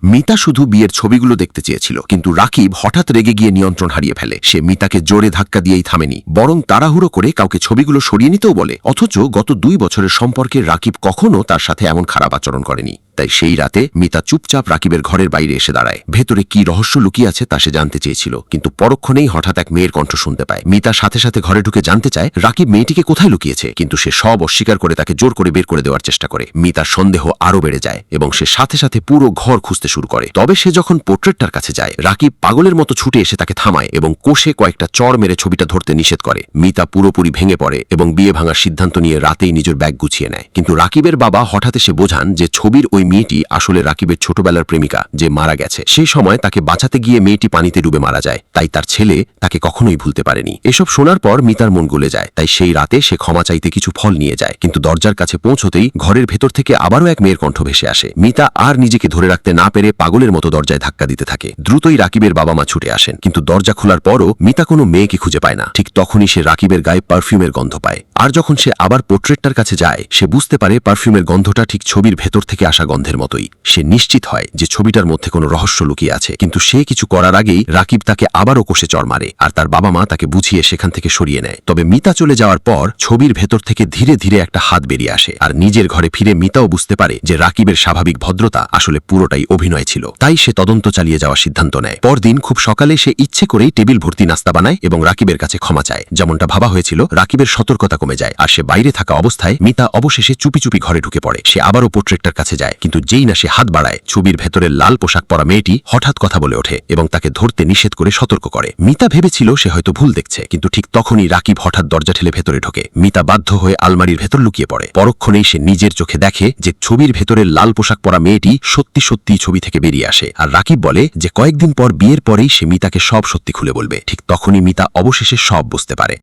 মিতা শুধু বিয়ের ছবিগুলো দেখতে চেয়েছিল, কিন্তু রাকিব হঠাৎ রেগে গিয়ে নিয়ন্ত্রণ হারিয়ে ফেলে। সে মিতাকে জোরে ধাক্কা দিয়েই থামেনি, বরং তাড়াহুড়ো করে কাউকে ছবিগুলো সরিয়ে নিতেও বলে। অথচ গত 2 বছরের সম্পর্কে রাকিব কখনো তার সাথে এমন খারাপ আচরণ করেনি। তাই সেই রাতে মিতা চুপচাপ রাকিবের ঘরের বাইরে এসে দাঁড়ায়। ভেতরে কি রহস্য লুকিয়ে আছে তা সে জানতে চেয়েছিল, কিন্তু পরক্ষণেই হঠাৎ এক মেয়ের কণ্ঠ শুনতে পায়। মিতা সাথে সাথে ঘরে ঢুকে জানতে চায় রাকিব মেয়েটিকে কোথায় লুকিয়েছে, কিন্তু সে সব অস্বীকার করে তাকে জোর করে বের করে দেওয়ার চেষ্টা করে। মিতার সন্দেহ আরও বেড়ে যায় এবং সে সাথে সাথে পুরো ঘর খুঁজতে শুরু করে। তবে সে যখন পোর্ট্রেটটার কাছে যায়, রাকিব পাগলের মতো ছুটে এসে তাকে থামায় এবং কোষে কয়েকটা চড় মেরে ছবিটা ধরতে নিষেধ করে। মিতা পুরোপুরি ভেঙে পড়ে এবং বিয়ে ভাঙার সিদ্ধান্ত নিয়ে রাতেই নিজের ব্যাগ গুছিয়ে নেয়। কিন্তু রাকিবের বাবা হঠাৎ এসে বোঝান যে ছবির ওই মেয়েটি আসলে রাকিবের ছোটবেলার প্রেমিকা, যে মারা গেছে। সেই সময় তাকে বাঁচাতে গিয়ে মেয়েটি পানিতে ডুবে মারা যায়, তাই তার ছেলে তাকে কখনোই ভুলতে পারেনি। এসব শোনার পর মিতার মন গলে যায়। তাই সেই রাতে সে ক্ষমা চাইতে কিছু ফল নিয়ে যায়, কিন্তু দরজার কাছে পৌঁছতেই ঘরের ভেতর থেকে আবারও এক মেয়ের কণ্ঠ ভেসে আসে। মিতা আর নিজেকে ধরে রাখতে না পেরে পাগলের মতো দরজায় ধাক্কা দিতে থাকে। দ্রুতই রাকিবের বাবা মা ছুটে আসেন, কিন্তু দরজা খোলার পরও মিতা কোনো মেয়েকে খুঁজে পায় না। ঠিক তখনই সে রাকিবের গায়ে পারফিউমের গন্ধ পায়। আর যখন সে আবার পোর্ট্রেটটার কাছে যায়, সে বুঝতে পারে পারফিউমের গন্ধটা ঠিক ছবির ভেতর থেকে আসা গন্ধের মতোই। সে নিশ্চিত হয় যে ছবিটার মধ্যে কোনো রহস্য লুকিয়ে আছে, কিন্তু সে কিছু করার আগেই রাকিব তাকে আবারও কোষে চড় মারে, আর তার বাবা মা তাকে বুঝিয়ে সেখান থেকে সরিয়ে নেয়। তবে মিতা চলে যাওয়ার পর ছবির ভেতর থেকে ধীরে ধীরে একটা হাত বেরিয়ে আসে, আর নিজের ঘরে ফিরে মিতাও বুঝতে পারে যে রাকিবের স্বাভাবিক ভদ্রতা আসলে পুরোটাই অভিনয় ছিল। তাই সে তদন্ত চালিয়ে যাওয়ার সিদ্ধান্ত নেয়। পরদিন খুব সকালে সে ইচ্ছে করেই টেবিল ভর্তি নাস্তা বানায় এবং রাকিবের কাছে ক্ষমা চায়। যেমনটা ভাবা হয়েছিল, রাকিবের সতর্কতা কমে যায়, আর সে বাইরে থাকা অবস্থায় মিতা অবশেষে চুপি চুপি ঘরে ঢুকে পড়ে। সে আবারও পোর্ট্রেটটার কাছে যায়, কিন্তু যেই না সে হাত বাড়ায়, ছবির ভেতরের লাল পোশাক পরা মেয়েটি হঠাৎ কথা বলে ওঠে এবং তাকে ধরতে নিষেধ করে সতর্ক করে। মিতা ভেবেছিল সে হয়তো ভুল দেখছে, কিন্তু ঠিক তখনই রাকিব হঠাৎ দরজা ঠেলে ভেতরে ঢোকে। মিতা বাধ্য হয়ে আলমারির ভেতর লুকিয়ে পড়ে। পরক্ষণেই সে নিজের চোখে দেখে যে ছবির ভেতরের লাল পোশাক পরা মেয়েটি সত্যি সত্যি ছবি থেকে বেরিয়ে আসে। আর রাকিব বলে যে কয়েকদিন পর বিয়ের পরেই সে মিতাকে সব সত্যি খুলে বলবে। ঠিক তখনই মিতা অবশেষে সব বুঝতে পারে।